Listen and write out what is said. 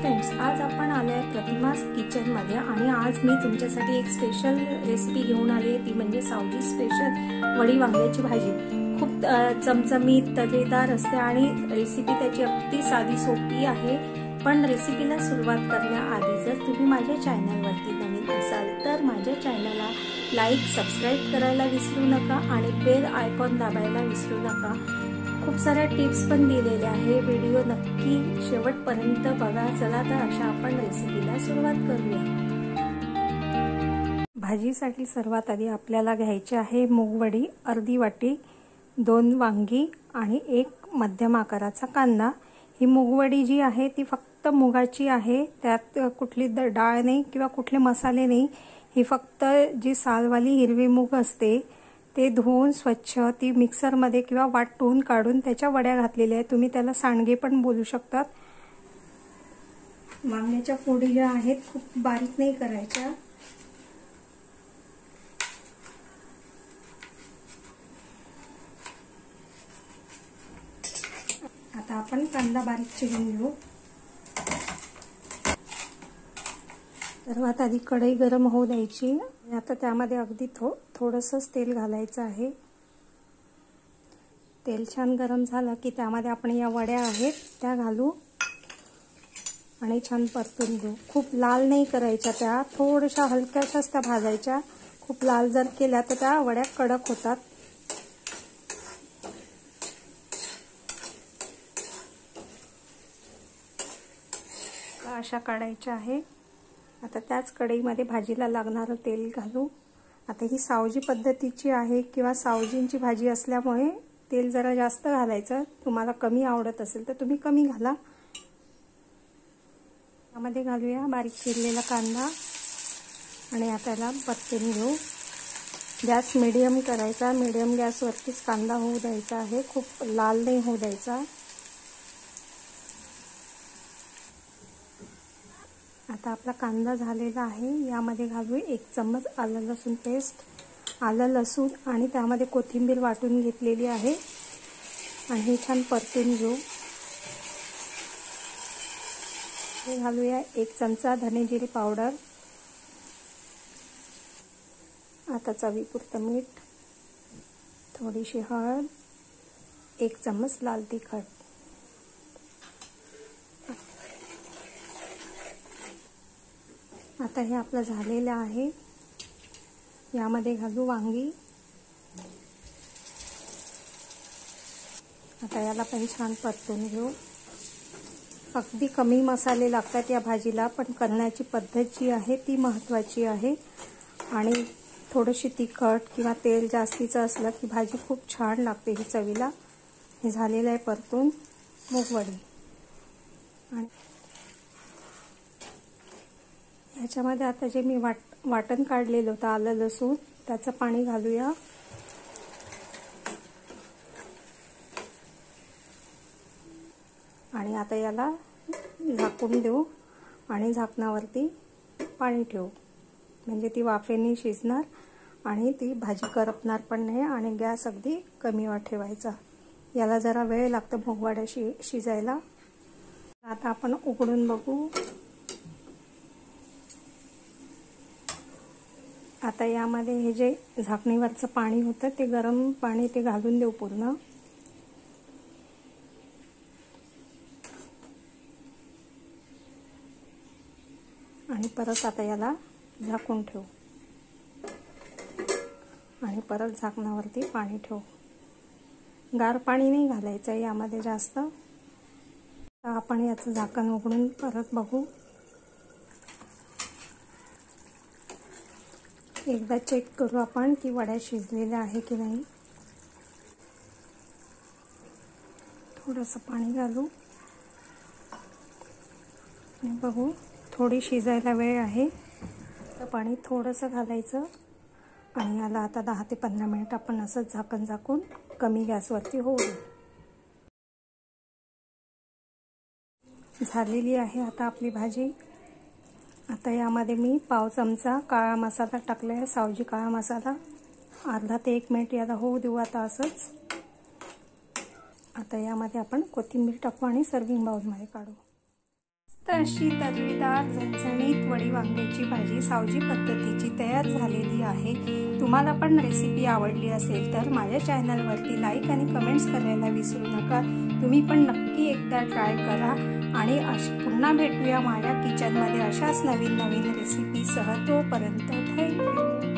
Friends, आज आपण आलोय प्रतिमास किचन मध्ये आणि आज मी तुमच्यासाठी एक स्पेशल रेसिपी घेऊन आली आहे। ती म्हणजे सावजी स्पेशल वडी वांग्याची भाजी। खूप चमचमीत तर्हेदार असते आणि रेसिपी त्याची अगदी साधी सोपी आहे। पण रेसिपीला सुरुवात करण्याआधी जर तुम्ही माझ्या चॅनलवरती नवीन असाल तर माझ्या चॅनलला लाईक सबस्क्राइब करायला विसरू नका आणि बेल आयकॉन दाबायला विसरू नका। खूप साऱ्या टिप्स पण दिलेल्या आहे, व्हिडिओ नक्की शेवटपर्यंत बघा। चला तर अशा आपण रेसिपीला सुरुवात करूया। भाजीसाठी सर्वात आधी आपल्याला घ्यायची आहे मूगवडी अर्धी वाटी, 2 वांगी आणि 1 मध्यम आकाराचा कांदा। ही मूगवडी जी आहे ती फक्त मुगाची आहे, त्यात कुठली डाळ नाही किंवा कुठले मसाले नाही। ही फक्त जी सालवाली हिरवी मूग असते ते धुवून स्वच्छ ती मिक्सर मध्ये किंवा वाटून काढून त्याच्या वड्या घातलेल्या आहेत। तुम्ही त्याला सांडगे पण बोलू शकतात। वांग्याच्या फोडी ज्या आहेत खूप बारीक नाही करायच्या। आता आपण कांदा बारीक चिरून घेऊ। सर्वात आधी कढई गरम होऊ द्यायची। आता त्यामध्ये अगदी थोडंसं तेल घालायचं आहे। तेल छान गरम झालं की त्यामध्ये आपण या वड्या आहेत त्या घालू आणि छान परतून घेऊ। खूप लाल नाही करायच्या, त्या थोड्याशा हलक्याशाच त्या भाजायच्या। खूप लाल जर केल्या तर त्या वड्या कडक होतात। अशा काढायच्या आहे। आता त्याच कढईमध्ये भाजीला लागणारं तेल घालू। आता ही सावजी पद्धतीची आहे किंवा सावजींची भाजी असल्यामुळे तेल जरा जास्त घालायचं। तुम्हाला कमी आवडत असेल तर तुम्ही कमी घाला। त्यामध्ये घालूया बारीक चिरलेला कांदा आणि आता याला परतून घेऊ। गॅस मीडियम करायचा, मीडियम गॅसवरतीच कांदा होऊ द्यायचा आहे, खूप लाल नाही होऊ द्यायचा। आता आपला कांदा झालेला आहे। यामध्ये घालू 1 चम्मच आलं लसूण पेस्ट, आलं लसूण आणि त्यामध्ये कोथिंबीर वाटून घेतलेली आहे आणि हे छान परतून घेऊ। हे घालूया 1 चमचा धने जिरे पावडर। आता चवीपुरतं मीठ, थोडीशी हळद, 1 चम्मच लाल तिखट। आता हे आपलं झालेलं आहे। यामध्ये घालू वांगी। आता याला पण छान परतून घेऊ। अगदी कमी मसाले लागतात या भाजीला, पण करण्याची पद्धत जी आहे ती महत्त्वाची आहे। आणि थोडीशी तिखट किंवा तेल जास्तीचं असलं की भाजी खूप छान लागते ही चवीला। हे झालेलं आहे परतून मूगवडी। आणि ह्याच्यामध्ये आता जे मी वाटण काढलेलं होतं आलं लसूण त्याचं पाणी घालूया। आणि आता याला झाकून देऊ आणि झाकणावरती पाणी ठेवू, म्हणजे ती वाफेने शिजणार आणि ती भाजी करपणार पण नाही। आणि गॅस अगदी कमी वर ठेवायचा। याला जरा वेळ लागतो मूगवड्या शिजायला। आता आपण उघडून बघू। आता यामध्ये हे जे झाकणीवरचं पाणी होतं ते गरम पाणी ते घालून देऊ पूर्ण। आणि परत आता याला झाकून ठेवू आणि परत झाकणावरती पाणी ठेवू। गार पाणी नाही घालायचं यामध्ये जास्त। आता आपण याचं झाकण उघडून परत बघू। एकदा चेक करू आपण की वड्या शिजलेल्या आहे की नाही। थोडंसं पाणी घालू आणि बघू। थोडी शिजायला वेळ आहे तर पाणी थोडंसं घालायचं आणि याला आता 10 ते 15 मिनिट आपण असंच झाकण झाकून कमी गॅसवरती होऊ दे। झालेली आहे आता आपली भाजी। आता यामध्ये मी पाव चमचा काळा मसाला टाकला आहे, सावजी काळा मसाला। अर्धा ते 1 मिनिट याला होऊ देऊ आता असंच। आता यामध्ये आपण कोथिंबीर टाकू आणि सर्विंग बाउलमध्ये काढू। तर अशी तर्रीदार झणझणीत वडी वांग्याची भाजी सावजी पद्धतीची तयार झालेली आहे। तुम्हाला पण रेसिपी आवडली असेल तर माझ्या चॅनलवरती लाईक आणि कमेंट्स करायला विसरू नका। तुम्ही पण नक्की एकदा ट्राय करा आणि पुन्हा भेटूया माझ्या किचनमध्ये अशाच नवीन नवीन रेसिपीसह। तोपर्यंत थँक्यू।